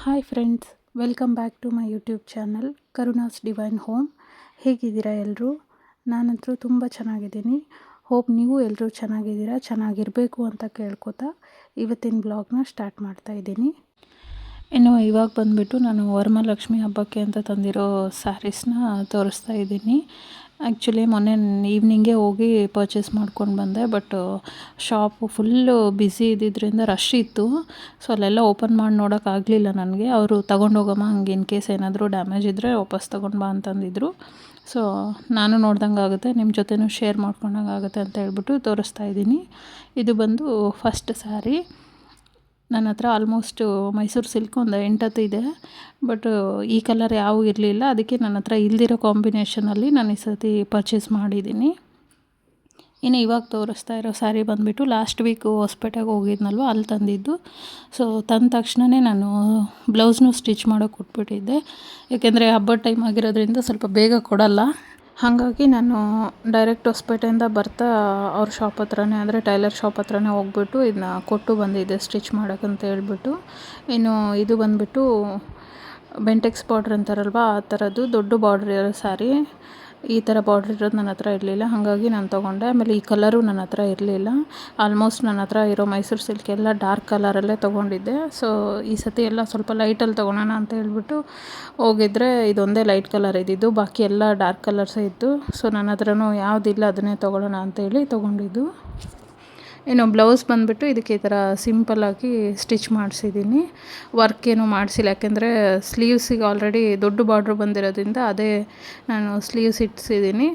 Hi friends, welcome back to my YouTube channel Karuna's divine home. ಹೇಗಿದ್ದೀರಾ ಎಲ್ಲರೂ? ನಾನಂತೂ ತುಂಬ ಚೆನ್ನಾಗಿದ್ದೀನಿ. ಹೋಪ್ ನೀವು ಎಲ್ಲರೂ ಚೆನ್ನಾಗಿದ್ದೀರಾ, ಚೆನ್ನಾಗಿರಬೇಕು ಅಂತ ಕೇಳ್ಕೊತಾ ಇವತ್ತಿನ ಬ್ಲಾಗ್ನ ಸ್ಟಾರ್ಟ್ ಮಾಡ್ತಾ ಇದ್ದೀನಿ. ಇನ್ನು ಇವಾಗ ಬಂದುಬಿಟ್ಟು ನಾನು ವರಮಹಾಲಕ್ಷ್ಮಿ ಹಬ್ಬಕ್ಕೆ ಅಂತ ತಂದಿರೋ ಸ್ಯಾರೀಸ್ನ ತೋರಿಸ್ತಾ ಇದ್ದೀನಿ. ಆ್ಯಕ್ಚುಲಿ ಮೊನ್ನೆ ಈವ್ನಿಂಗೇ ಹೋಗಿ ಪರ್ಚೇಸ್ ಮಾಡ್ಕೊಂಡು ಬಂದೆ, ಬಟ್ ಶಾಪು ಫುಲ್ಲು ಬ್ಯುಸಿ ಇದ್ದಿದ್ದರಿಂದ ರಶ್ ಇತ್ತು. ಸೊ ಅಲ್ಲೆಲ್ಲ ಓಪನ್ ಮಾಡಿ ನೋಡೋಕ್ಕಾಗಲಿಲ್ಲ ನನಗೆ. ಅವರು ತೊಗೊಂಡೋಗಮ್ಮ, ಹಂಗೆ ಇನ್ ಕೇಸ್ ಏನಾದರೂ ಡ್ಯಾಮೇಜ್ ಇದ್ದರೆ ವಾಪಸ್ ತೊಗೊಂಡು ಬಾ ಅಂತಂದಿದ್ರು. ಸೊ ನಾನು ನೋಡ್ದಂಗೆ ಆಗುತ್ತೆ, ನಿಮ್ಮ ಜೊತೆನೂ ಶೇರ್ ಮಾಡ್ಕೊಂಡಂಗೆ ಆಗುತ್ತೆ ಅಂತ ಹೇಳ್ಬಿಟ್ಟು ತೋರಿಸ್ತಾ ಇದ್ದೀನಿ. ಇದು ಬಂದು ಫಸ್ಟ್ ಸ್ಯಾರಿ. ನನ್ನ ಹತ್ರ ಆಲ್ಮೋಸ್ಟು ಮೈಸೂರು ಸಿಲ್ಕ್ ಒಂದು 8-10 ಇದೆ, ಬಟ್ ಈ ಕಲರ್ ಯಾವೂ ಇರಲಿಲ್ಲ. ಅದಕ್ಕೆ ನನ್ನ ಹತ್ರ ಇಲ್ದಿರೋ ಕಾಂಬಿನೇಷನಲ್ಲಿ ನಾನು ಈ ಸರ್ತಿ ಪರ್ಚೇಸ್ ಮಾಡಿದ್ದೀನಿ. ಇನ್ನು ಇವಾಗ ತೋರಿಸ್ತಾ ಇರೋ ಸ್ಯಾರಿ ಬಂದುಬಿಟ್ಟು ಲಾಸ್ಟ್ ವೀಕ್ ಹೊಸಪೇಟೆಗೆ ಹೋಗಿದ್ನಲ್ವ, ಅಲ್ಲಿ ತಂದಿದ್ದು. ಸೊ ತಂದ ತಕ್ಷಣವೇ ನಾನು ಬ್ಲೌಸ್ನೂ ಸ್ಟಿಚ್ ಮಾಡೋಕ್ಕೆ ಕೊಟ್ಬಿಟ್ಟಿದ್ದೆ. ಏಕೆಂದರೆ ಹಬ್ಬದ ಟೈಮ್ ಆಗಿರೋದ್ರಿಂದ ಸ್ವಲ್ಪ ಬೇಗ ಕೊಡಲ್ಲ. ಹಾಗಾಗಿ ನಾನು ಡೈರೆಕ್ಟ್ ಹೊಸಪೇಟೆಯಿಂದ ಬರ್ತಾ ಅವ್ರ ಶಾಪ್ ಹತ್ರನೇ, ಅಂದರೆ ಟೈಲರ್ ಶಾಪ್ ಹತ್ರನೇ ಹೋಗ್ಬಿಟ್ಟು ಇದನ್ನ ಕೊಟ್ಟು ಬಂದಿದ್ದೆ ಸ್ಟಿಚ್ ಮಾಡೋಕ್ಕಂತ ಹೇಳ್ಬಿಟ್ಟು. ಇನ್ನು ಇದು ಬಂದುಬಿಟ್ಟು ಬೆಂಟೆಕ್ಸ್ ಬಾರ್ಡ್ರ್ ಅಂತಾರಲ್ವ, ಆ ಥರದ್ದು ದೊಡ್ಡ ಬಾರ್ಡ್ರ್ ಇರೋ ಸ್ಯಾರಿ. ಈ ಥರ ಬಾರ್ಡ್ರ್ ಇರೋದು ನನ್ನ ಹತ್ರ ಇರಲಿಲ್ಲ, ಹಾಗಾಗಿ ನಾನು ತೊಗೊಂಡೆ. ಆಮೇಲೆ ಈ ಕಲರು ನನ್ನ ಹತ್ರ ಇರಲಿಲ್ಲ. ಆಲ್ಮೋಸ್ಟ್ ನನ್ನ ಹತ್ರ ಇರೋ ಮೈಸೂರು ಸಿಲ್ಕ್ ಎಲ್ಲ ಡಾರ್ಕ್ ಕಲರಲ್ಲೇ ತೊಗೊಂಡಿದ್ದೆ. ಸೊ ಈ ಸತಿ ಎಲ್ಲ ಸ್ವಲ್ಪ ಲೈಟಲ್ಲಿ ತೊಗೊಳೋಣ ಅಂತ ಹೇಳ್ಬಿಟ್ಟು ಹೋಗಿದ್ರೆ ಇದೊಂದೇ ಲೈಟ್ ಕಲರ್ ಇದ್ದಿದ್ದು, ಬಾಕಿ ಎಲ್ಲ ಡಾರ್ಕ್ ಕಲರ್ಸೇ ಇತ್ತು. ಸೊ ನನ್ನ ಹತ್ರನೂ ಯಾವುದಿಲ್ಲ ಅದನ್ನೇ ತೊಗೊಳ್ಳೋಣ ಅಂತೇಳಿ ತೊಗೊಂಡಿದ್ದು. ಇನ್ನು ಬ್ಲೌಸ್ ಬಂದುಬಿಟ್ಟು ಇದಕ್ಕೆ ಈ ಥರ ಸಿಂಪಲ್ಲಾಗಿ ಸ್ಟಿಚ್ ಮಾಡಿಸಿದ್ದೀನಿ. ವರ್ಕ್ ಏನೂ ಮಾಡಿಸಿಲ್ಲ, ಯಾಕೆಂದರೆ ಸ್ಲೀವ್ಸಿಗೆ ಆಲ್ರೆಡಿ ದೊಡ್ಡ ಬಾರ್ಡ್ರ್ ಬಂದಿರೋದ್ರಿಂದ ಅದೇ ನಾನು ಸ್ಲೀವ್ಸ್ ಇಟ್ಟಿಸಿದ್ದೀನಿ.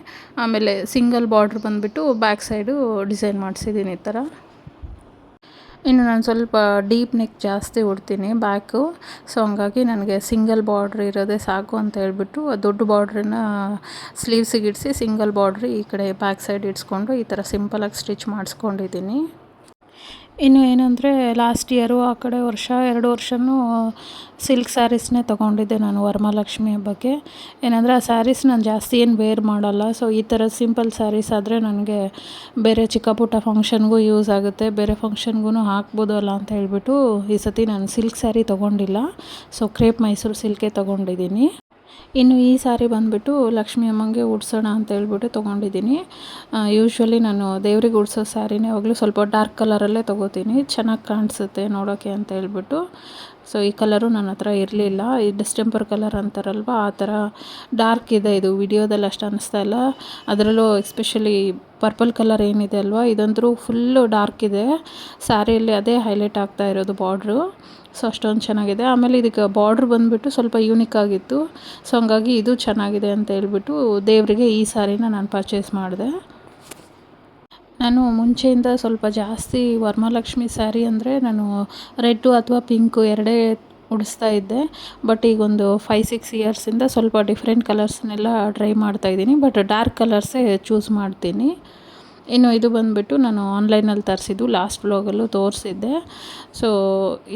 ಆಮೇಲೆ ಸಿಂಗಲ್ ಬಾರ್ಡ್ರ್ ಬಂದುಬಿಟ್ಟು ಬ್ಯಾಕ್ ಸೈಡು ಡಿಸೈನ್ ಮಾಡಿಸಿದ್ದೀನಿ ಈ ಥರ. ಇನ್ನು ನಾನು ಸ್ವಲ್ಪ ಡೀಪ್ ನೆಕ್ ಜಾಸ್ತಿ ಉಡ್ತೀನಿ ಬ್ಯಾಕು. ಸೊ ಹಂಗಾಗಿ ನನಗೆ ಸಿಂಗಲ್ ಬಾರ್ಡ್ರ್ ಇರೋದೇ ಸಾಕು ಅಂತ ಹೇಳ್ಬಿಟ್ಟು ದೊಡ್ಡ ಬಾರ್ಡ್ರನ್ನ ಸ್ಲೀವ್ಸಿಗೆ ಇಡಿಸಿ ಸಿಂಗಲ್ ಬಾರ್ಡ್ರ್ ಈ ಕಡೆ ಬ್ಯಾಕ್ ಸೈಡ್ ಇಡಿಸ್ಕೊಂಡು ಈ ಥರ ಸಿಂಪಲಾಗಿ ಸ್ಟಿಚ್ ಮಾಡಿಸ್ಕೊಂಡಿದ್ದೀನಿ. ಇನ್ನು ಏನಂದರೆ ಲಾಸ್ಟ್ ಇಯರು ಆ ಕಡೆ ವರ್ಷ 2 ವರ್ಷವೂ ಸಿಲ್ಕ್ ಸ್ಯಾರೀಸ್ನೇ ತೊಗೊಂಡಿದ್ದೆ ನಾನು ವರಮಹಾಲಕ್ಷ್ಮಿ ಹಬ್ಬಕ್ಕೆ. ಏನಂದರೆ ಆ ಸ್ಯಾರೀಸ್ ನಾನು ಜಾಸ್ತಿ ಏನು ವೇರ್ ಮಾಡಲ್ಲ. ಸೊ ಈ ಥರ ಸಿಂಪಲ್ ಸ್ಯಾರೀಸ್ ಆದರೆ ನನಗೆ ಬೇರೆ ಚಿಕ್ಕ ಪುಟ್ಟ ಫಂಕ್ಷನ್ಗೂ ಯೂಸ್ ಆಗುತ್ತೆ, ಬೇರೆ ಫಂಕ್ಷನ್ಗೂ ಹಾಕ್ಬೋದಲ್ಲ ಅಂತ ಹೇಳ್ಬಿಟ್ಟು ಈ ಸತಿ ನಾನು ಸಿಲ್ಕ್ ಸ್ಯಾರಿ ತೊಗೊಂಡಿಲ್ಲ. ಸೊ ಕ್ರೇಪ್ ಮೈಸೂರು ಸಿಲ್ಕೇ ತೊಗೊಂಡಿದ್ದೀನಿ. ಇನ್ನು ಈ ಸ್ಯಾರಿ ಬಂದುಬಿಟ್ಟು ಲಕ್ಷ್ಮೀ ಅಮ್ಮಂಗೆ ಉಡ್ಸೋಣ ಅಂತ ಹೇಳ್ಬಿಟ್ಟು ತೊಗೊಂಡಿದ್ದೀನಿ. ಯೂಶ್ವಲಿ ನಾನು ದೇವ್ರಿಗೆ ಉಡ್ಸೋ ಸ್ಯಾರಿನೇ ಯಾವಾಗಲೂ ಸ್ವಲ್ಪ ಡಾರ್ಕ್ ಕಲರಲ್ಲೇ ತೊಗೋತೀನಿ, ಚೆನ್ನಾಗಿ ಕಾಣಿಸುತ್ತೆ ನೋಡೋಕ್ಕೆ ಅಂತ ಹೇಳ್ಬಿಟ್ಟು. ಸೊ ಈ ಕಲರು ನನ್ನ ಹತ್ರ ಇರಲಿಲ್ಲ. ಈ ಡಿಸ್ಟೆಂಪರ್ ಕಲರ್ ಅಂತಾರಲ್ವ, ಆ ಥರ ಡಾರ್ಕ್ ಇದೆ. ಇದು ವಿಡಿಯೋದಲ್ಲಿ ಅಷ್ಟು ಅನ್ನಿಸ್ತಾ ಇಲ್ಲ. ಅದರಲ್ಲೂ ಎಸ್ಪೆಷಲಿ ಪರ್ಪಲ್ ಕಲರ್ ಏನಿದೆ ಅಲ್ವಾ, ಇದಂತೂ ಫುಲ್ಲು ಡಾರ್ಕ್ ಇದೆ. ಸ್ಯಾರಿಯಲ್ಲಿ ಅದೇ ಹೈಲೈಟ್ ಆಗ್ತಾ ಇರೋದು ಬಾರ್ಡ್ರು. ಸೊ ಅಷ್ಟೊಂದು ಚೆನ್ನಾಗಿದೆ. ಆಮೇಲೆ ಇದಕ್ಕೆ ಬಾರ್ಡ್ರ್ ಬಂದುಬಿಟ್ಟು ಸ್ವಲ್ಪ ಯೂನಿಕ್ ಆಗಿತ್ತು. ಸೊ ಹಂಗಾಗಿ ಇದು ಚೆನ್ನಾಗಿದೆ ಅಂತ ಹೇಳ್ಬಿಟ್ಟು ದೇವರಿಗೆ ಈ ಸ್ಯಾರಿನ ನಾನು ಪರ್ಚೇಸ್ ಮಾಡಿದೆ. ನಾನು ಮುಂಚೆಯಿಂದ ಸ್ವಲ್ಪ ಜಾಸ್ತಿ ವರಮಹಾಲಕ್ಷ್ಮಿ ಸ್ಯಾರಿ ಅಂದರೆ ನಾನು ರೆಡ್ಡು ಅಥವಾ ಪಿಂಕು ಎರಡೇ ಉಡಿಸ್ತಾ ಇದ್ದೆ. ಬಟ್ ಈಗೊಂದು 5-6 ಇಯರ್ಸಿಂದ ಸ್ವಲ್ಪ ಡಿಫ್ರೆಂಟ್ ಕಲರ್ಸ್ನೆಲ್ಲ ಟ್ರೈ ಮಾಡ್ತಾಯಿದ್ದೀನಿ, ಬಟ್ ಡಾರ್ಕ್ ಕಲರ್ಸೇ ಚೂಸ್ ಮಾಡ್ತೀನಿ. ಇನ್ನು ಇದು ಬಂದುಬಿಟ್ಟು ನಾನು ಆನ್ಲೈನಲ್ಲಿ ತರಿಸಿದ್ದು, ಲಾಸ್ಟ್ ವ್ಲಾಗಲ್ಲೂ ತೋರಿಸಿದ್ದೆ. ಸೊ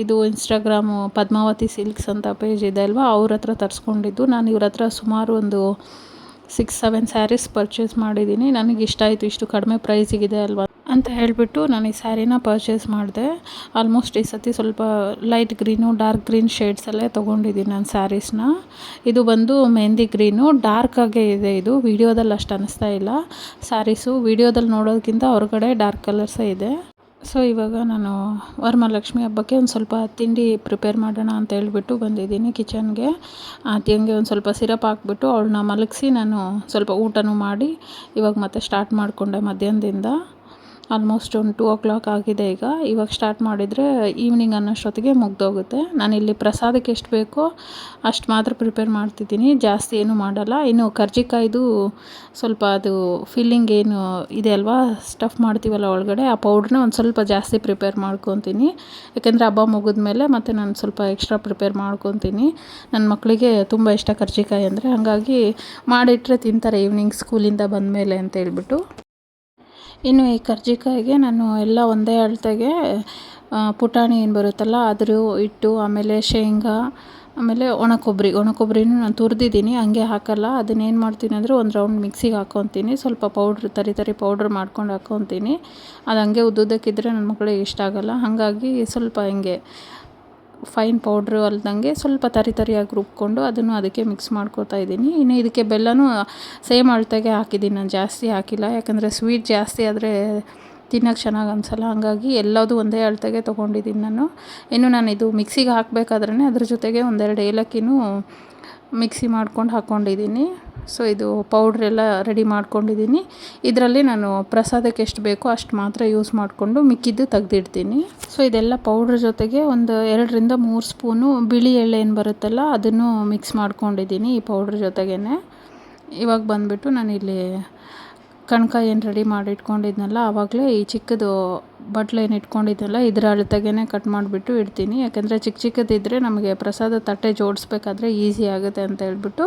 ಇದು ಇನ್ಸ್ಟಾಗ್ರಾಮು ಪದ್ಮಾವತಿ ಸಿಲ್ಕ್ಸ್ ಅಂತ ಪೇಜ್ ಇದೆ ಅಲ್ವಾ, ಅವ್ರ ಹತ್ರ ತರಿಸ್ಕೊಂಡಿದ್ದು. ನಾನು ಇವ್ರ ಹತ್ರ ಸುಮಾರು ಒಂದು 6-7 ಸ್ಯಾರೀಸ್ ಪರ್ಚೇಸ್ ಮಾಡಿದ್ದೀನಿ. ನನಗೆ ಇಷ್ಟ ಆಯಿತು, ಇಷ್ಟು ಕಡಿಮೆ ಪ್ರೈಸಿಗಿದೆ ಅಲ್ವಾ ಅಂತ ಹೇಳಿಬಿಟ್ಟು ನಾನು ಈ ಸ್ಯಾರಿನ ಪರ್ಚೇಸ್ ಮಾಡಿದೆ. ಆಲ್ಮೋಸ್ಟ್ ಈ ಸತಿ ಸ್ವಲ್ಪ ಲೈಟ್ ಗ್ರೀನು ಡಾರ್ಕ್ ಗ್ರೀನ್ ಶೇಡ್ಸಲ್ಲೇ ತೊಗೊಂಡಿದ್ದೀನಿ ನಾನು ಸ್ಯಾರೀಸ್ನ. ಇದು ಬಂದು ಮೆಹಂದಿ ಗ್ರೀನು, ಡಾರ್ಕಾಗೇ ಇದೆ. ಇದು ವೀಡಿಯೋದಲ್ಲಿ ಅಷ್ಟು ಅನ್ನಿಸ್ತಾ ಇಲ್ಲ ಸ್ಯಾರೀಸು, ವೀಡಿಯೋದಲ್ಲಿ ನೋಡೋದಕ್ಕಿಂತ ಹೊರಗಡೆ ಡಾರ್ಕ್ ಕಲರ್ಸೇ ಇದೆ. ಸೊ ಇವಾಗ ನಾನು ವರಮಹಾಲಕ್ಷ್ಮಿ ಹಬ್ಬಕ್ಕೆ ಒಂದು ಸ್ವಲ್ಪ ತಿಂಡಿ ಪ್ರಿಪೇರ್ ಮಾಡೋಣ ಅಂತ ಹೇಳ್ಬಿಟ್ಟು ಬಂದಿದ್ದೀನಿ ಕಿಚನ್ಗೆ. ಅತ್ತಿಗೆ ಒಂದು ಸ್ವಲ್ಪ ಸಿರಪ್ ಹಾಕ್ಬಿಟ್ಟು ಅವಳನ್ನ ಮಲಗಿಸಿ ನಾನು ಸ್ವಲ್ಪ ಊಟನೂ ಮಾಡಿ ಇವಾಗ ಮತ್ತೆ ಸ್ಟಾರ್ಟ್ ಮಾಡಿಕೊಂಡೆ ಮಧ್ಯಾಹ್ನದಿಂದ. ಆಲ್ಮೋಸ್ಟ್ ಒಂದು 2 o'clock ಆಗಿದೆ ಈಗ. ಇವಾಗ ಸ್ಟಾರ್ಟ್ ಮಾಡಿದರೆ ಈವ್ನಿಂಗ್ ಅನ್ನೋಷ್ಟೊತ್ತಿಗೆ ಮುಗ್ದೋಗುತ್ತೆ. ನಾನಿಲ್ಲಿ ಪ್ರಸಾದಕ್ಕೆ ಎಷ್ಟು ಬೇಕೋ ಅಷ್ಟು ಮಾತ್ರ ಪ್ರಿಪೇರ್ ಮಾಡ್ತಿದ್ದೀನಿ, ಜಾಸ್ತಿ ಏನೂ ಮಾಡಲ್ಲ. ಇನ್ನು ಕರ್ಜಿಕಾಯ್ದು ಸ್ವಲ್ಪ ಅದು ಫಿಲ್ಲಿಂಗ್ ಏನು ಇದೆ ಅಲ್ವಾ, ಸ್ಟಫ್ ಮಾಡ್ತೀವಲ್ಲ ಒಳಗಡೆ, ಆ ಪೌಡ್ರನ್ನ ಒಂದು ಸ್ವಲ್ಪ ಜಾಸ್ತಿ ಪ್ರಿಪೇರ್ ಮಾಡ್ಕೊತೀನಿ. ಯಾಕೆಂದರೆ ಹಬ್ಬ ಮುಗಿದ್ಮೇಲೆ ಮತ್ತು ನಾನು ಸ್ವಲ್ಪ ಎಕ್ಸ್ಟ್ರಾ ಪ್ರಿಪೇರ್ ಮಾಡ್ಕೊತೀನಿ. ನನ್ನ ಮಕ್ಕಳಿಗೆ ತುಂಬ ಇಷ್ಟ ಕರ್ಜಿಕಾಯಿ ಅಂದರೆ, ಹಾಗಾಗಿ ಮಾಡಿಟ್ಟರೆ ತಿಂತಾರೆ ಈವ್ನಿಂಗ್ ಸ್ಕೂಲಿಂದ ಬಂದಮೇಲೆ ಅಂತ ಹೇಳ್ಬಿಟ್ಟು. ಇನ್ನು ಈ ಕರ್ಜಿಕಾಯಿಗೆ ನಾನು ಎಲ್ಲ ಒಂದೇ ಅಳತೆಗೆ ಪುಟಾಣಿ ಏನು ಬರುತ್ತಲ್ಲ ಅದ್ರ ಹಿಟ್ಟು, ಆಮೇಲೆ ಶೇಂಗಾ, ಆಮೇಲೆ ಒಣ ಕೊಬ್ಬರಿನೂ ನಾನು ತುರಿದಿದ್ದೀನಿ, ಹಂಗೆ ಹಾಕಲ್ಲ. ಅದನ್ನೇನು ಮಾಡ್ತೀನಿ ಅಂದರೆ ಒಂದು ರೌಂಡ್ ಮಿಕ್ಸಿಗೆ ಹಾಕ್ಕೊತೀನಿ, ಸ್ವಲ್ಪ ಪೌಡ್ರ್ ತರಿ ಪೌಡ್ರ್ ಮಾಡ್ಕೊಂಡು ಹಾಕ್ಕೊತೀನಿ. ಅದು ಹಂಗೆ ಉದ್ದುದ್ದಕ್ಕಿದ್ರೆ ನನ್ನ ಮಕ್ಕಳಿಗೆ ಇಷ್ಟ ಆಗೋಲ್ಲ, ಹಾಗಾಗಿ ಸ್ವಲ್ಪ ಹಿಂಗೆ ಫೈನ್ ಪೌಡ್ರು ಅಲ್ದಂಗೆ ಸ್ವಲ್ಪ ತರಿಯಾಗಿ ರುಬ್ಕೊಂಡು ಅದನ್ನು ಅದಕ್ಕೆ ಮಿಕ್ಸ್ ಮಾಡ್ಕೋತಾ ಇದ್ದೀನಿ. ಇನ್ನು ಇದಕ್ಕೆ ಬೆಲ್ಲನೂ ಸೇಮ್ ಅಳತೆಗೆ ಹಾಕಿದ್ದೀನಿ, ನಾನು ಜಾಸ್ತಿ ಹಾಕಿಲ್ಲ. ಯಾಕಂದರೆ ಸ್ವೀಟ್ ಜಾಸ್ತಿ ಆದರೆ ತಿನ್ನೋಕ್ಕೆ ಚೆನ್ನಾಗಿ ಅನಿಸಲ್ಲ, ಹಾಗಾಗಿ ಎಲ್ಲದೂ ಒಂದೇ ಅಳತೆಗೆ ತೊಗೊಂಡಿದ್ದೀನಿ ನಾನು. ಇನ್ನು ನಾನು ಇದು ಮಿಕ್ಸಿಗೆ ಹಾಕಬೇಕಾದ್ರೇ ಅದ್ರ ಜೊತೆಗೆ ಒಂದೆರಡು ಏಲಕ್ಕಿನೂ ಮಿಕ್ಸಿ ಮಾಡ್ಕೊಂಡು ಹಾಕ್ಕೊಂಡಿದ್ದೀನಿ. ಸೊ ಇದು ಪೌಡ್ರೆಲ್ಲ ರೆಡಿ ಮಾಡ್ಕೊಂಡಿದ್ದೀನಿ. ಇದರಲ್ಲಿ ನಾನು ಪ್ರಸಾದಕ್ಕೆ ಎಷ್ಟು ಬೇಕೋ ಅಷ್ಟು ಮಾತ್ರ ಯೂಸ್ ಮಾಡಿಕೊಂಡು ಮಿಕ್ಕಿದ್ದು ತೆಗೆದಿಡ್ತೀನಿ. ಸೊ ಇದೆಲ್ಲ ಪೌಡ್ರ್ ಜೊತೆಗೆ ಒಂದು 2-3 ಸ್ಪೂನು ಬಿಳಿ ಎಳ್ಳು ಏನು ಬರುತ್ತಲ್ಲ ಅದನ್ನು ಮಿಕ್ಸ್ ಮಾಡ್ಕೊಂಡಿದ್ದೀನಿ ಈ ಪೌಡ್ರ್ ಜೊತೆಗೇ. ಇವಾಗ ಬಂದುಬಿಟ್ಟು ನಾನಿಲ್ಲಿ ಕಣಕ ಏನು ರೆಡಿ ಮಾಡಿ ಇಟ್ಕೊಂಡಿದ್ನಲ್ಲ ಆವಾಗಲೇ ಈ ಚಿಕ್ಕದು ಬಟ್ಲು ಏನು ಇಟ್ಕೊಂಡಿದ್ನಲ್ಲ ಇದರ ಅಳತೆಗೇ ಕಟ್ ಮಾಡಿಬಿಟ್ಟು ಇಡ್ತೀನಿ. ಯಾಕಂದರೆ ಚಿಕ್ಕದಿದ್ದರೆ ನಮಗೆ ಪ್ರಸಾದ ತಟ್ಟೆ ಜೋಡಿಸ್ಬೇಕಾದ್ರೆ ಈಸಿ ಆಗುತ್ತೆ ಅಂತ ಹೇಳ್ಬಿಟ್ಟು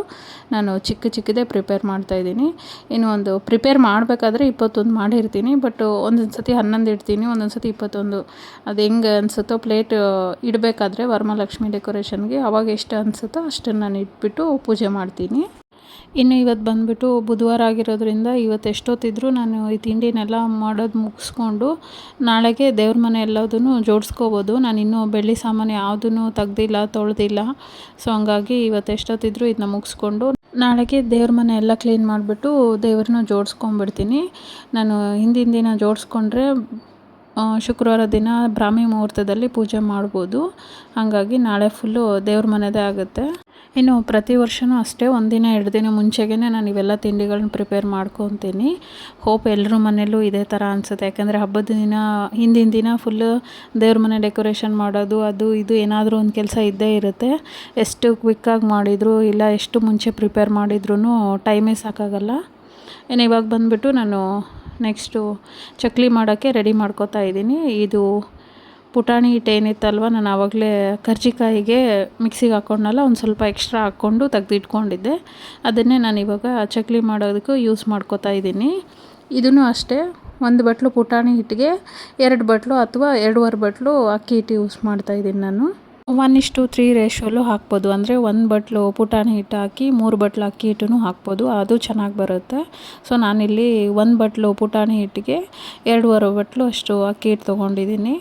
ನಾನು ಚಿಕ್ಕದೇ ಪ್ರಿಪೇರ್ ಮಾಡ್ತಾಯಿದ್ದೀನಿ. ಇನ್ನು ಒಂದು ಪ್ರಿಪೇರ್ ಮಾಡಬೇಕಾದ್ರೆ 21 ಮಾಡಿರ್ತೀನಿ, ಬಟ್ ಒಂದೊಂದು ಸತಿ 11 ಇಡ್ತೀನಿ, ಒಂದೊಂದು ಸತಿ 21. ಅದು ಹೆಂಗೆ ಅನಿಸುತ್ತೋ ಪ್ಲೇಟ್ ಇಡಬೇಕಾದ್ರೆ ವರಮಹಾಲಕ್ಷ್ಮಿ ಡೆಕೋರೇಷನ್ಗೆ ಅವಾಗ ಎಷ್ಟು ಅನಿಸುತ್ತೋ ಅಷ್ಟನ್ನು ನಾನು ಇಟ್ಬಿಟ್ಟು ಪೂಜೆ ಮಾಡ್ತೀನಿ. ಇನ್ನು ಇವತ್ತು ಬಂದುಬಿಟ್ಟು ಬುಧವಾರ ಆಗಿರೋದ್ರಿಂದ ಇವತ್ತು ಎಷ್ಟೊತ್ತಿದ್ರೂ ನಾನು ಈ ತಿಂಡಿನೆಲ್ಲ ಮಾಡೋದು ಮುಗಿಸ್ಕೊಂಡು ನಾಳೆಗೆ ದೇವ್ರ ಮನೆ ಎಲ್ಲದೂ ಜೋಡಿಸ್ಕೋಬೋದು. ನಾನು ಇನ್ನೂ ಬೆಳ್ಳಿ ಸಾಮಾನು ಯಾವುದೂ ತೆಗ್ದಿಲ್ಲ, ತೊಳೆದಿಲ್ಲ. ಸೊ ಹಂಗಾಗಿ ಇವತ್ತು ಎಷ್ಟೊತ್ತಿದ್ರೂ ಇದನ್ನ ಮುಗಿಸ್ಕೊಂಡು ನಾಳೆಗೆ ದೇವ್ರ ಮನೆ ಎಲ್ಲ ಕ್ಲೀನ್ ಮಾಡಿಬಿಟ್ಟು ದೇವ್ರನ್ನ ಜೋಡಿಸ್ಕೊಂಡ್ಬಿಡ್ತೀನಿ. ನಾನು ಹಿಂದಿನ ದಿನ ಜೋಡಿಸ್ಕೊಂಡ್ರೆ ಶುಕ್ರವಾರ ದಿನ ಬ್ರಾಹ್ಮಿ ಮುಹೂರ್ತದಲ್ಲಿ ಪೂಜೆ ಮಾಡ್ಬೋದು. ಹಾಗಾಗಿ ನಾಳೆ ಫುಲ್ಲು ದೇವ್ರ ಮನೆಯದೇ ಆಗುತ್ತೆ. ಇನ್ನು ಪ್ರತಿ ವರ್ಷವೂ ಅಷ್ಟೇ 1 ದಿನ 2 ದಿನ ಮುಂಚೆಗೇ ನಾನು ಇವೆಲ್ಲ ತಿಂಡಿಗಳನ್ನ ಪ್ರಿಪೇರ್ ಮಾಡ್ಕೊತೀನಿ. ಹೋಪ್ ಎಲ್ಲರ ಮನೆಯಲ್ಲೂ ಇದೇ ಥರ ಅನಿಸುತ್ತೆ. ಯಾಕಂದರೆ ಹಬ್ಬದ ದಿನ ಹಿಂದಿನ ದಿನ ಫುಲ್ಲು ದೇವ್ರ ಮನೆ ಡೆಕೋರೇಷನ್ ಮಾಡೋದು ಅದು ಇದು ಏನಾದರೂ ಒಂದು ಕೆಲಸ ಇದ್ದೇ ಇರುತ್ತೆ. ಎಷ್ಟು ಕ್ವಿಕ್ಕಾಗಿ ಮಾಡಿದರೂ ಇಲ್ಲ ಎಷ್ಟು ಮುಂಚೆ ಪ್ರಿಪೇರ್ ಮಾಡಿದ್ರೂ ಟೈಮೇ ಸಾಕಾಗಲ್ಲ. ಇನ್ನು ಇವಾಗ ಬಂದುಬಿಟ್ಟು ನಾನು ನೆಕ್ಸ್ಟು ಚಕ್ಲಿ ಮಾಡೋಕ್ಕೆ ರೆಡಿ ಮಾಡ್ಕೋತಾ ಇದ್ದೀನಿ. ಇದು ಪುಟಾಣಿ ಹಿಟ್ಟು ಏನಿತ್ತಲ್ವ, ನಾನು ಆವಾಗಲೇ ಕರ್ಜಿಕಾಯಿಗೆ ಮಿಕ್ಸಿಗೆ ಹಾಕ್ಕೊಂಡಲ್ಲ ಒಂದು ಸ್ವಲ್ಪ ಎಕ್ಸ್ಟ್ರಾ ಹಾಕ್ಕೊಂಡು ತೆಗೆದಿಟ್ಕೊಂಡಿದ್ದೆ. ಅದನ್ನೇ ನಾನು ಇವಾಗ ಚಕ್ಲಿ ಮಾಡೋದಕ್ಕೂ ಯೂಸ್ ಮಾಡ್ಕೋತಾ ಇದ್ದೀನಿ. ಇದನ್ನು ಅಷ್ಟೇ 1 ಬಟ್ಲು ಪುಟಾಣಿ ಹಿಟ್ಟಿಗೆ 2 ಬಟ್ಲು ಅಥವಾ 2.5 ಬಟ್ಲು ಅಕ್ಕಿ ಹಿಟ್ಟು ಯೂಸ್ ಮಾಡ್ತಾಯಿದ್ದೀನಿ ನಾನು. 1:3 ರೇಷಿಯೋಲು ಹಾಕ್ಬೋದು. ಅಂದರೆ 1 ಬಟ್ಲು ಪುಟಾಣಿ ಹಿಟ್ಟು ಹಾಕಿ 3 ಬಟ್ಲು ಅಕ್ಕಿ ಹಿಟ್ಟನ್ನು ಹಾಕ್ಬೋದು, ಅದು ಚೆನ್ನಾಗಿ ಬರುತ್ತೆ. ಸೊ ನಾನಿಲ್ಲಿ 1 ಬಟ್ಲು ಪುಟಾಣಿ ಹಿಟ್ಟಿಗೆ 2.5 ಬಟ್ಲು ಅಷ್ಟು ಅಕ್ಕಿ ಹಿಟ್ಟು ತೊಗೊಂಡಿದ್ದೀನಿ.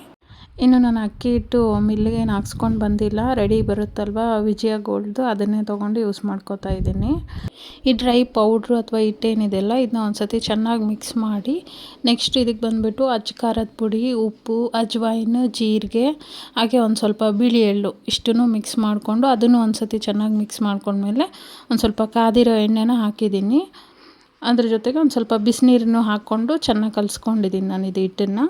ಇನ್ನು ನಾನು ಅಕ್ಕಿ ಹಿಟ್ಟು ಮಿಲ್ಲಿಗೆ ಏನು ಹಾಕ್ಸ್ಕೊಂಡು ಬಂದಿಲ್ಲ, ರೆಡಿ ಬರುತ್ತಲ್ವ ವಿಜಯ ಗೋಲ್ಡ್ದು, ಅದನ್ನೇ ತೊಗೊಂಡು ಯೂಸ್ ಮಾಡ್ಕೋತಾ ಇದ್ದೀನಿ. ಈ ಡ್ರೈ ಪೌಡ್ರು ಅಥವಾ ಹಿಟ್ಟೇನಿದೆಯಲ್ಲ ಇದನ್ನ ಒಂದು ಸತಿ ಚೆನ್ನಾಗಿ ಮಿಕ್ಸ್ ಮಾಡಿ ನೆಕ್ಸ್ಟ್ ಇದಕ್ಕೆ ಬಂದುಬಿಟ್ಟು ಅಚ್ಚ ಖಾರದ ಪುಡಿ, ಉಪ್ಪು, ಅಜ್ವಾಯಿನ್, ಜೀರಿಗೆ ಹಾಗೆ ಒಂದು ಸ್ವಲ್ಪ ಬಿಳಿ ಎಳ್ಳು ಇಷ್ಟನ್ನು ಮಿಕ್ಸ್ ಮಾಡಿಕೊಂಡು ಅದನ್ನು ಒಂದು ಸತಿ ಚೆನ್ನಾಗಿ ಮಿಕ್ಸ್ ಮಾಡ್ಕೊಂಡ್ಮೇಲೆ ಒಂದು ಸ್ವಲ್ಪ ಕಾದಿರೋ ಎಣ್ಣೆನ ಹಾಕಿದ್ದೀನಿ. ಅದ್ರ ಜೊತೆಗೆ ಒಂದು ಸ್ವಲ್ಪ ಬಿಸಿನೀರನ್ನು ಹಾಕ್ಕೊಂಡು ಚೆನ್ನಾಗಿ ಕಲಿಸ್ಕೊಂಡಿದ್ದೀನಿ ನಾನು ಇದು ಹಿಟ್ಟನ್ನು.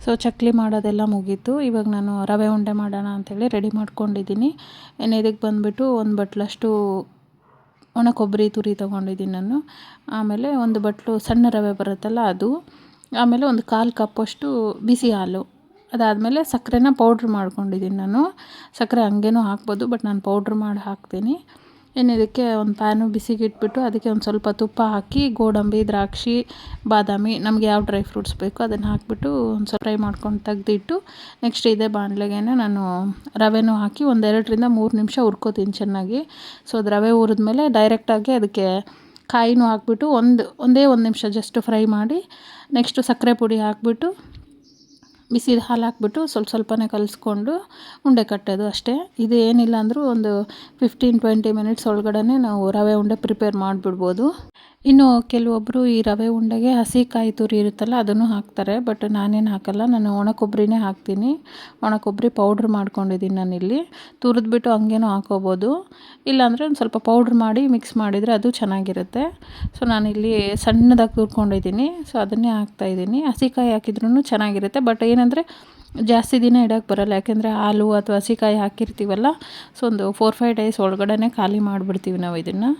ಸೊ ಚಕ್ಲಿ ಮಾಡೋದೆಲ್ಲ ಮುಗೀತು. ಇವಾಗ ನಾನು ರವೆ ಉಂಡೆ ಮಾಡೋಣ ಅಂಥೇಳಿ ರೆಡಿ ಮಾಡ್ಕೊಂಡಿದ್ದೀನಿ. ಇನ್ನು ಇದಕ್ಕೆ ಬಂದುಬಿಟ್ಟು 1 ಬಟ್ಲಷ್ಟು ಒಣ ಕೊಬ್ಬರಿ ತುರಿ ತೊಗೊಂಡಿದ್ದೀನಿ ನಾನು. ಆಮೇಲೆ 1 ಬಟ್ಲು ಸಣ್ಣ ರವೆ ಬರುತ್ತಲ್ಲ ಅದು, ಆಮೇಲೆ 1/4 ಕಪ್ಪಷ್ಟು ಬಿಸಿ ಹಾಲು, ಅದಾದಮೇಲೆ ಸಕ್ಕರೆನ ಪೌಡ್ರ್ ಮಾಡ್ಕೊಂಡಿದ್ದೀನಿ ನಾನು. ಸಕ್ಕರೆ ಹಂಗೇನೂ ಹಾಕ್ಬೋದು, ಬಟ್ ನಾನು ಪೌಡ್ರ್ ಮಾಡಿ ಹಾಕ್ತೀನಿ. ಇನ್ನು ಇದಕ್ಕೆ ಒಂದು ಪ್ಯಾನು ಬಿಸಿಗೆ ಇಟ್ಬಿಟ್ಟು ಅದಕ್ಕೆ ಒಂದು ಸ್ವಲ್ಪ ತುಪ್ಪ ಹಾಕಿ ಗೋಡಂಬಿ, ದ್ರಾಕ್ಷಿ, ಬಾದಾಮಿ ನಮಗೆ ಯಾವ ಡ್ರೈ ಫ್ರೂಟ್ಸ್ ಬೇಕೋ ಅದನ್ನು ಹಾಕಿಬಿಟ್ಟು ಒಂದು ಸ್ವಲ್ಪ ಫ್ರೈ ಮಾಡ್ಕೊಂಡು ತೆಗೆದಿಟ್ಟು ನೆಕ್ಸ್ಟ್ ಇದೇ ಬಾಣಲೆಗೆ ನಾನು ರವೆನೂ ಹಾಕಿ ಒಂದು 2-3 ನಿಮಿಷ ಹುರ್ಕೋತೀನಿ ಚೆನ್ನಾಗಿ. ಸೊ ಅದು ರವೆ ಹುರಿದ್ಮೇಲೆ ಡೈರೆಕ್ಟಾಗಿ ಅದಕ್ಕೆ ಕಾಯಿನೂ ಹಾಕ್ಬಿಟ್ಟು ಒಂದೇ ಒಂದು ನಿಮಿಷ ಜಸ್ಟ್ ಫ್ರೈ ಮಾಡಿ ನೆಕ್ಸ್ಟು ಸಕ್ಕರೆ ಪುಡಿ ಹಾಕ್ಬಿಟ್ಟು ಬಿಸಿದ ಹಾಲು ಹಾಕ್ಬಿಟ್ಟು ಸ್ವಲ್ಪನೇ ಕಲಿಸ್ಕೊಂಡು ಉಂಡೆ ಕಟ್ಟೋದು ಅಷ್ಟೇ. ಇದು ಏನಿಲ್ಲ ಅಂದರೂ ಒಂದು 15-20 ಮಿನಿಟ್ಸ್ ಒಳಗಡೆ ನಾವು ರವೆ ಉಂಡೆ ಪ್ರಿಪೇರ್ ಮಾಡಿಬಿಡ್ಬೋದು. ಇನ್ನು ಕೆಲವೊಬ್ಬರು ಈ ರವೆ ಉಂಡೆಗೆ ಹಸಿ ಕಾಯಿ ತುರಿ ಇರುತ್ತಲ್ಲ ಅದನ್ನು ಹಾಕ್ತಾರೆ, ಬಟ್ ನಾನೇನು ಹಾಕಲ್ಲ. ನಾನು ಒಣ ಕೊಬ್ಬರಿನೇ ಹಾಕ್ತೀನಿ. ಒಣ ಕೊಬ್ಬರಿ ಪೌಡ್ರ್ ಮಾಡ್ಕೊಂಡಿದ್ದೀನಿ ನಾನಿಲ್ಲಿ. ತುರಿದ್ಬಿಟ್ಟು ಹಂಗೇನೂ ಹಾಕೋಬೋದು, ಇಲ್ಲಾಂದರೆ ಒಂದು ಸ್ವಲ್ಪ ಪೌಡ್ರ್ ಮಾಡಿ ಮಿಕ್ಸ್ ಮಾಡಿದರೆ ಅದು ಚೆನ್ನಾಗಿರುತ್ತೆ. ಸೊ ನಾನಿಲ್ಲಿ ಸಣ್ಣದಾಗಿ ತುರ್ಕೊಂಡಿದ್ದೀನಿ, ಸೊ ಅದನ್ನೇ ಹಾಕ್ತಾಯಿದ್ದೀನಿ. ಹಸಿ ಕಾಯಿ ಹಾಕಿದ್ರೂ ಚೆನ್ನಾಗಿರುತ್ತೆ, ಬಟ್ ಏನಂದರೆ ಜಾಸ್ತಿ ದಿನ ಇಡೋಕ್ಕೆ ಬರೋಲ್ಲ, ಯಾಕೆಂದರೆ ಹಾಲು ಅಥವಾ ಹಸಿಕಾಯಿ ಹಾಕಿರ್ತೀವಲ್ಲ. ಸೊ ಒಂದು 4-5 ಡೇಸ್ ಒಳಗಡೆ ಖಾಲಿ ಮಾಡಿಬಿಡ್ತೀವಿ ನಾವು ಇದನ್ನು.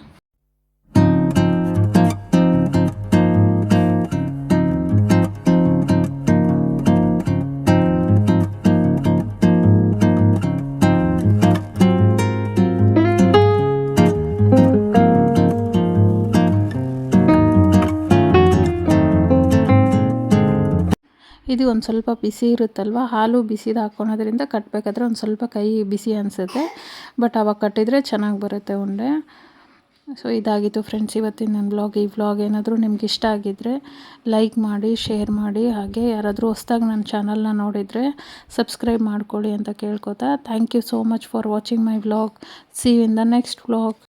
ಇದು ಒಂದು ಸ್ವಲ್ಪ ಬಿಸಿ ಇರುತ್ತಲ್ವ, ಹಾಲು ಬಿಸಿದು ಹಾಕ್ಕೊಳೋದ್ರಿಂದ ಕಟ್ಟಬೇಕಾದ್ರೆ ಒಂದು ಸ್ವಲ್ಪ ಕೈ ಬಿಸಿ ಅನಿಸುತ್ತೆ, ಬಟ್ ಆವಾಗ ಕಟ್ಟಿದರೆ ಚೆನ್ನಾಗಿ ಬರುತ್ತೆ ಉಂಡೆ. ಸೊ ಇದಾಗಿತ್ತು ಫ್ರೆಂಡ್ಸ್ ಇವತ್ತಿನ ನನ್ನ ವ್ಲಾಗ್. ಈ ವ್ಲಾಗ್ ಏನಾದರೂ ನಿಮ್ಗೆ ಇಷ್ಟ ಆಗಿದ್ದರೆ ಲೈಕ್ ಮಾಡಿ, ಶೇರ್ ಮಾಡಿ, ಹಾಗೆ ಯಾರಾದರೂ ಹೊಸ್ದಾಗಿ ನನ್ನ ಚಾನಲ್ನ ನೋಡಿದರೆ ಸಬ್ಸ್ಕ್ರೈಬ್ ಮಾಡ್ಕೊಳ್ಳಿ ಅಂತ ಕೇಳ್ಕೊತಾ, thank you so much for watching my vlog. See you in the next vlog.